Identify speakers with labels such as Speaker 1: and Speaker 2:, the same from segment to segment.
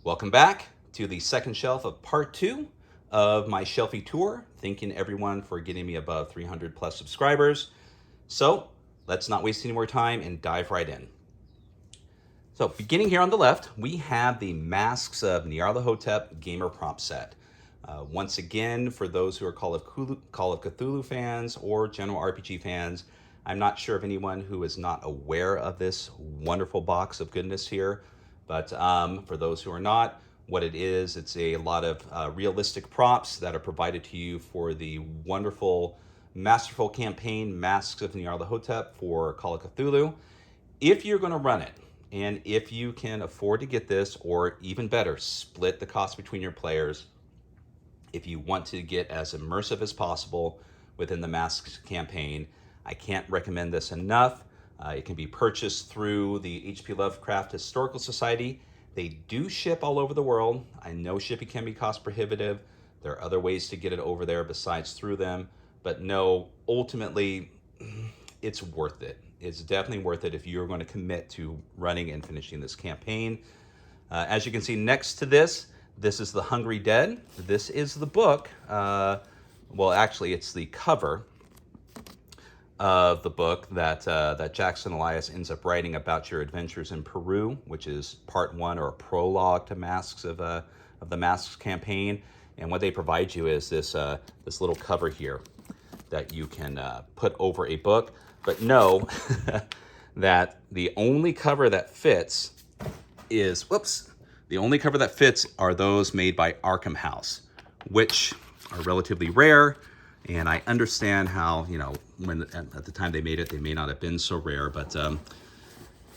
Speaker 1: Welcome back to the second shelf of part 2 of my shelfie tour. Thanking everyone for getting me above 300 plus subscribers. So let's not waste any more time and dive right in. So beginning here on the left, we have the Masks of Nyarlathotep Gamer Prop Set. Once again, for those who are Call of Cthulhu fans or general RPG fans, I'm not sure of anyone who is not aware of this wonderful box of goodness here. But for those who are not, what it is, it's a lot of realistic props that are provided to you for the wonderful, masterful campaign, Masks of Nyarlathotep for Call of Cthulhu. If you're going to run it, and if you can afford to get this, or even better, split the cost between your players, if you want to get as immersive as possible within the Masks campaign, I can't recommend this enough. It can be purchased through the H.P. Lovecraft Historical Society. They do ship all over the world. I know shipping can be cost prohibitive. There are other ways to get it over there besides through them. But no, ultimately, it's worth it. It's definitely worth it if you're going to commit to running and finishing this campaign. As you can see next to this is The Hungry Dead. This is the book. Well, actually, it's the cover of the book that Jackson Elias ends up writing about your adventures in Peru, which is part 1 or a prologue to Masks of the Masks campaign. And what they provide you is this little cover here that you can put over a book. But know that the only cover that fits are those made by Arkham House, which are relatively rare. And I understand how, when at the time they made it, they may not have been so rare. But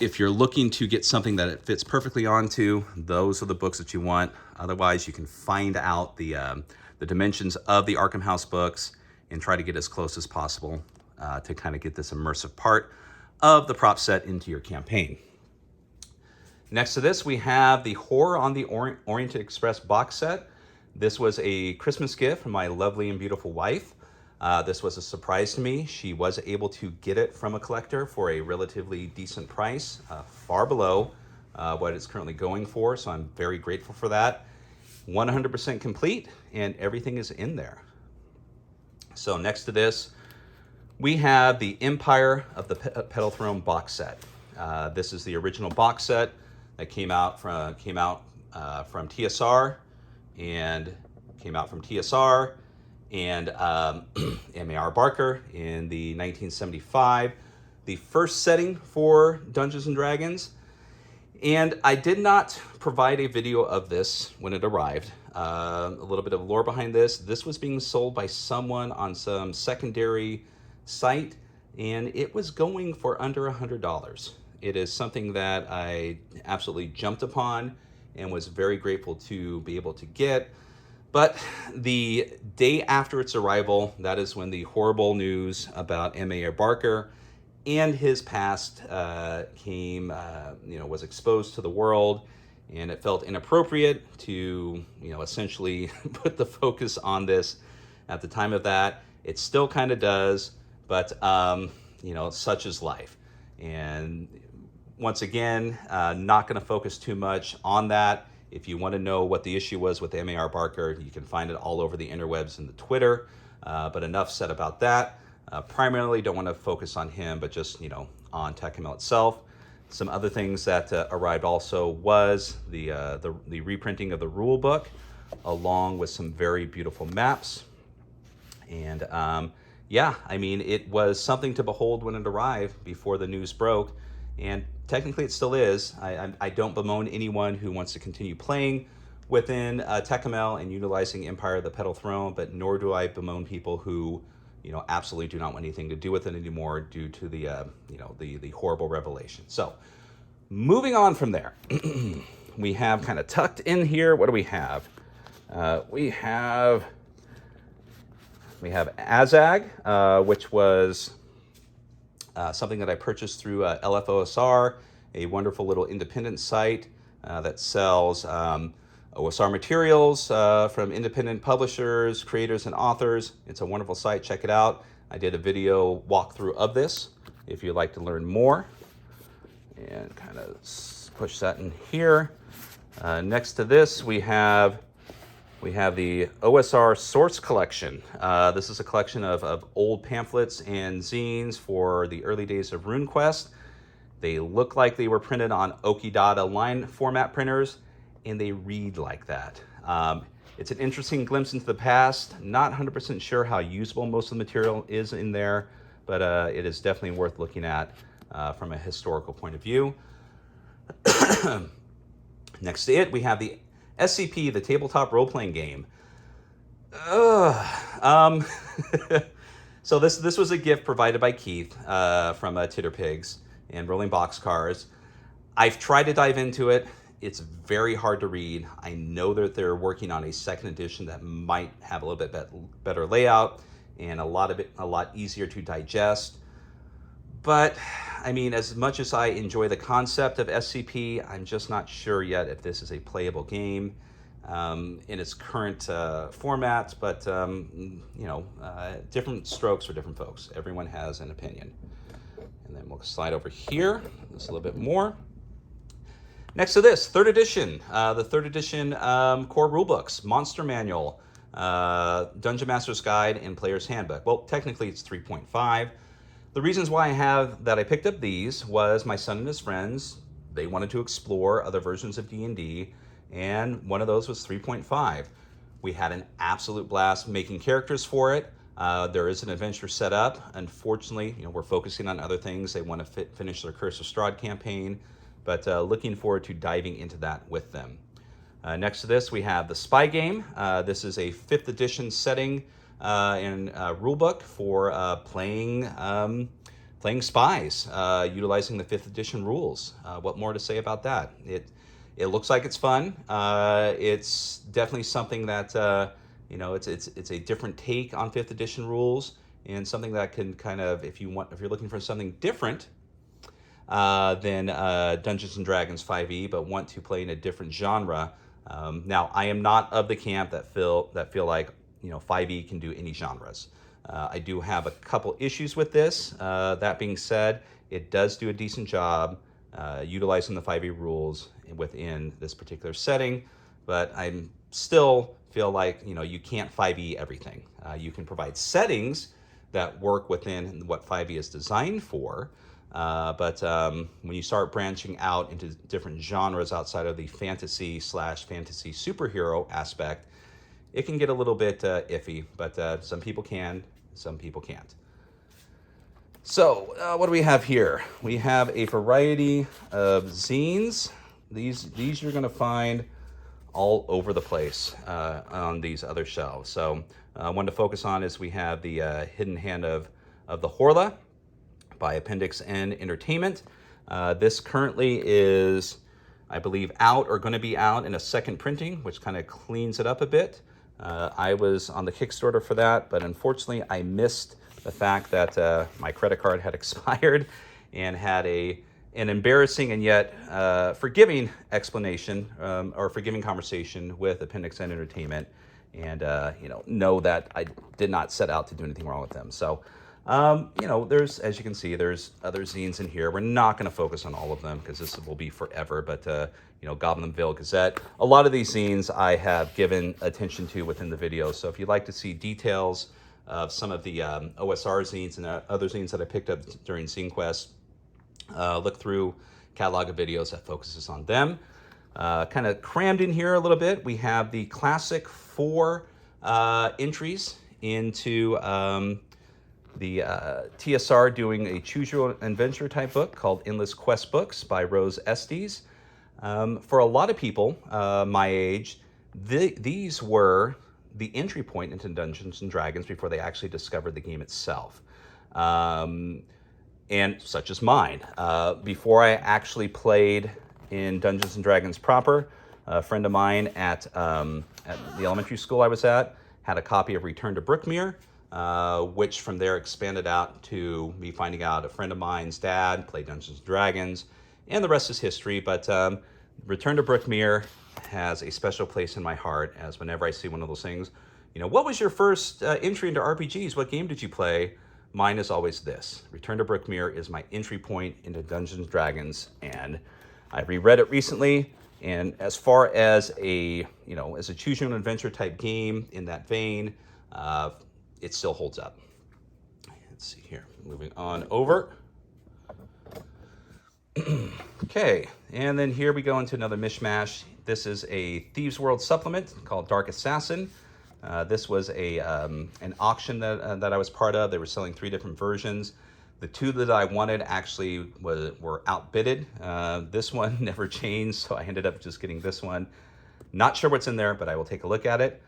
Speaker 1: if you're looking to get something that it fits perfectly onto, those are the books that you want. Otherwise, you can find out the dimensions of the Arkham House books and try to get as close as possible to kind of get this immersive part of the prop set into your campaign. Next to this, we have the Horror on the Orient Express box set. This was a Christmas gift from my lovely and beautiful wife. This was a surprise to me. She was able to get it from a collector for a relatively decent price, far below what it's currently going for, so I'm very grateful for that. 100% complete, and everything is in there. So next to this, we have the Empire of the Petal Throne box set. This is the original box set that came out from TSR and M.A.R. Barker in the 1975, the first setting for Dungeons and Dragons. And I did not provide a video of this when it arrived. A little bit of lore behind this. This was being sold by someone on some secondary site, and it was going for under $100. It is something that I absolutely jumped upon and was very grateful to be able to get. But the day after its arrival, that is when the horrible news about M.A.R. Barker and his past was exposed to the world, and it felt inappropriate to, essentially put the focus on this at the time of that. It still kind of does, but, such is life. And once again, not going to focus too much on that. If you want to know what the issue was with M.A.R. Barker, you can find it all over the interwebs and the Twitter. But enough said about that. Primarily don't want to focus on him, but just, on Tekkamel itself. Some other things that arrived also was the reprinting of the rule book, along with some very beautiful maps. And it was something to behold when it arrived before the news broke. And technically it still is. I don't bemoan anyone who wants to continue playing within Tekkamel and utilizing Empire of the Petal Throne, but nor do I bemoan people who, absolutely do not want anything to do with it anymore due to the horrible revelation. So, moving on from there, we have kind of tucked in here. What do we have? We have AZAG, which was something that I purchased through LFOSR, a wonderful little independent site that sells OSR materials from independent publishers, creators, and authors. It's a wonderful site. Check it out. I did a video walkthrough of this if you'd like to learn more. And kind of push that in here. Next to this, we have the OSR Source Collection. This is a collection of old pamphlets and zines for the early days of RuneQuest. They look like they were printed on Okidata line format printers, and they read like that. It's an interesting glimpse into the past. Not 100% sure how usable most of the material is in there, but it is definitely worth looking at from a historical point of view. Next to it, we have the SCP, the tabletop role-playing game. So this was a gift provided by Keith from Titterpigs and Rolling Boxcars. I've tried to dive into it. It's very hard to read. I know that they're working on a second edition that might have a little bit better layout and a lot easier to digest. But I mean, as much as I enjoy the concept of SCP, I'm just not sure yet if this is a playable game in its current format. But different strokes for different folks. Everyone has an opinion. And then we'll slide over here. Just a little bit more. Next to this, third edition, the third edition core rulebooks, Monster Manual, Dungeon Master's Guide, and Player's Handbook. Well, technically it's 3.5. The reasons why I picked up these was my son and his friends, they wanted to explore other versions of D&D, and one of those was 3.5. We had an absolute blast making characters for it. There is an adventure set up. Unfortunately, we're focusing on other things. They want to finish their Curse of Strahd campaign, but looking forward to diving into that with them. Next to this, we have the Spy Game. This is a 5th edition setting and rulebook for playing spies, utilizing the 5th edition rules. What more to say about that? It looks like it's fun. It's definitely something that it's a different take on 5th edition rules, and something that can kind of, if you're looking for something different than Dungeons and Dragons 5e, but want to play in a different genre. Now, I am not of the camp that feel like 5e can do any genres. I do have a couple issues with this. That being said, it does do a decent job utilizing the 5e rules within this particular setting, but I still feel like you can't 5e everything. You can provide settings that work within what 5e is designed for, but when you start branching out into different genres outside of the fantasy/fantasy superhero aspect, it can get a little bit iffy, but some people can, some people can't. So what do we have here? We have a variety of zines. These you're going to find all over the place on these other shelves. So one to focus on is we have the Hidden Hand of the Horla by Appendix N Entertainment. This currently is, I believe, out or going to be out in a second printing, which kind of cleans it up a bit. I was on the Kickstarter for that, but unfortunately I missed the fact that my credit card had expired and had an embarrassing and yet forgiving explanation or forgiving conversation with Appendix N Entertainment, and know that I did not set out to do anything wrong with them. So there's, as you can see, there's other zines in here. We're not going to focus on all of them because this will be forever, but Goblin Vale Gazette. A lot of these zines I have given attention to within the video. So if you'd like to see details of some of the OSR zines and other zines that I picked up during ZineQuest, look through catalog of videos that focuses on them. Kind of crammed in here a little bit, we have the classic 4 entries into the TSR doing a choose your own adventure type book called Endless Quest Books by Rose Estes. For a lot of people my age, these were the entry point into Dungeons and Dragons before they actually discovered the game itself. And such as mine. Before I actually played in Dungeons and Dragons proper, a friend of mine at the elementary school I was at had a copy of Return to Brookmere, which from there expanded out to me finding out a friend of mine's dad played Dungeons and Dragons, and the rest is history. But Return to Brookmere has a special place in my heart, as whenever I see one of those things, what was your first entry into RPGs? What game did you play? Mine is always this. Return to Brookmere is my entry point into Dungeons & Dragons, and I reread it recently, And as far as a, as a choose your own adventure type game in that vein, it still holds up. Let's see here, moving on over. Okay, and then here we go into another mishmash. This is a Thieves World supplement called Dark Assassin. This was an auction that I was part of. They were selling 3 different versions. The 2 that I wanted actually were outbidded. This one never changed, so I ended up just getting this one. Not sure what's in there, but I will take a look at it.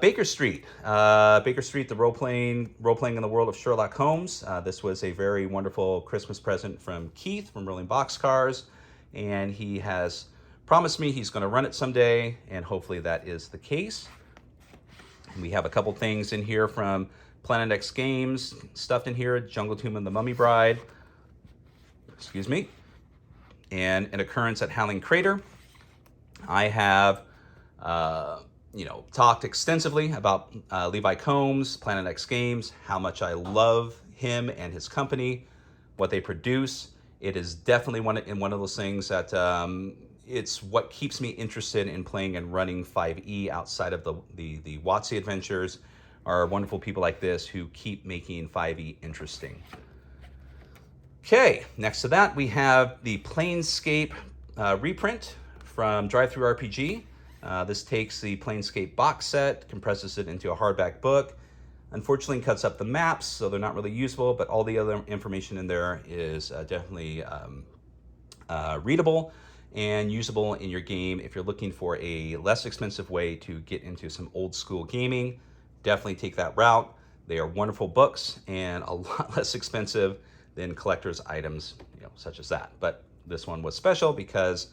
Speaker 1: Baker Street. Baker Street, the role-playing in the world of Sherlock Holmes. This was a very wonderful Christmas present from Keith from Rolling Boxcars, and he has promised me he's going to run it someday, and hopefully that is the case. We have a couple things in here from Planet X Games, stuffed in here, Jungle Tomb and the Mummy Bride. Excuse me. And an occurrence at Howling Crater. I have talked extensively about Levi Combs, Planet X Games, how much I love him and his company, what they produce. It is definitely one of those things that it's what keeps me interested in playing and running 5e outside of the WotC adventures, are wonderful people like this who keep making 5e interesting. Okay, next to that we have the Planescape reprint from DriveThruRPG. This takes the Planescape box set, compresses it into a hardback book. Unfortunately, cuts up the maps, so they're not really usable, but all the other information in there is definitely readable and usable in your game. If you're looking for a less expensive way to get into some old school gaming, definitely take that route. They are wonderful books and a lot less expensive than collector's items, such as that. But this one was special because,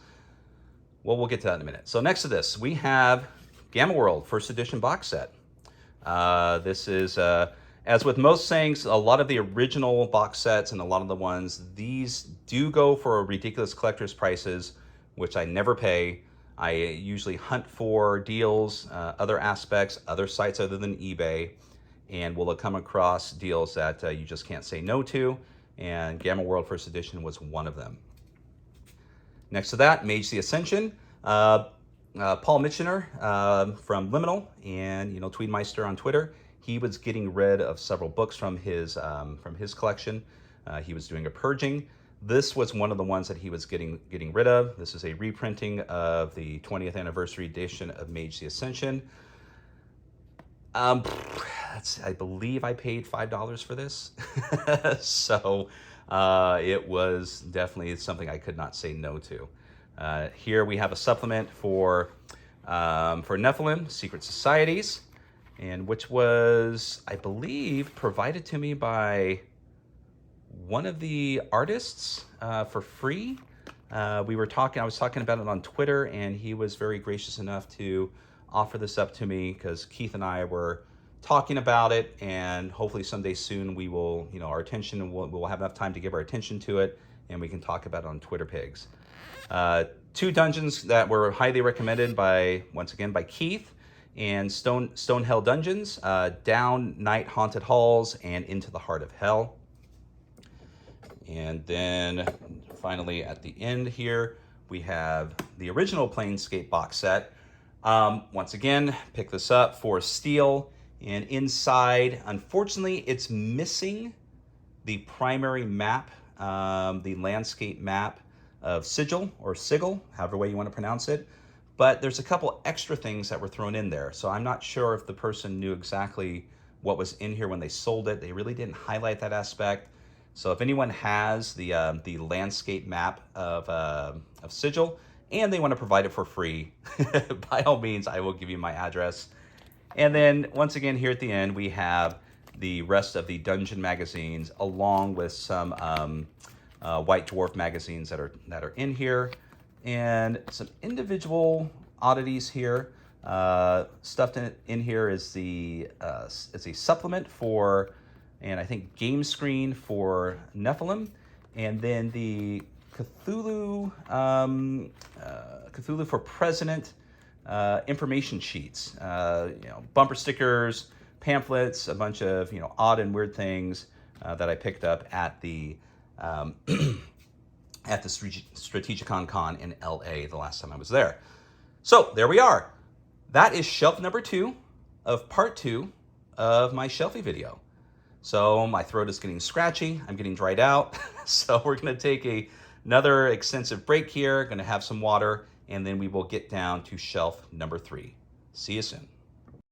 Speaker 1: well, we'll get to that in a minute. So next to this, we have Gamma World First Edition box set. This is, as with most things, a lot of the original box sets and a lot of the ones, these do go for ridiculous collector's prices, which I never pay. I usually hunt for deals, other aspects, other sites other than eBay, and will come across deals that you just can't say no to, and Gamma World First Edition was one of them. Next to that, Mage the Ascension. Paul Mitchener from Liminal and Tweedmeister on Twitter. He was getting rid of several books from his collection. He was doing a purging. This was one of the ones that he was getting rid of. This is a reprinting of the 20th anniversary edition of Mage the Ascension. I believe I paid $5 for this, so it was definitely something I could not say no to. Here we have a supplement for Nephilim, Secret Societies, and which was, I believe, provided to me by one of the artists for free. I was talking about it on Twitter, and he was very gracious enough to offer this up to me because Keith and I were talking about it, and hopefully someday soon we will, our attention, we'll have enough time to give our attention to it, and we can talk about it on Twitter Pigs. 2 dungeons that were highly recommended once again by Keith, and Stonehell dungeons, Down Night Haunted Halls and Into the Heart of Hell. And then finally at the end here, we have the original Planescape box set. Once again, pick this up for steel, and inside, unfortunately, it's missing the primary map, the landscape map of Sigil, or Sigil, however way you want to pronounce it. But there's a couple extra things that were thrown in there. So I'm not sure if the person knew exactly what was in here when they sold it. They really didn't highlight that aspect. So if anyone has the landscape map of Sigil and they want to provide it for free, by all means, I will give you my address. And then once again, here at the end, we have the rest of the dungeon magazines, along with some White Dwarf magazines that are in here, and some individual oddities here. Stuffed in here is it's a supplement for, and I think game screen for Nephilim, and then the Cthulhu for President information sheets, bumper stickers, pamphlets, a bunch of odd and weird things that I picked up at the
Speaker 2: at the Strategicon Con in LA the last time I was there. So there we are. That is shelf number 2 of part 2 of my shelfie video. So my throat is getting scratchy, I'm getting dried out. So we're gonna take another extensive break here, gonna have some water, and then we will get down to shelf number 3. See you soon.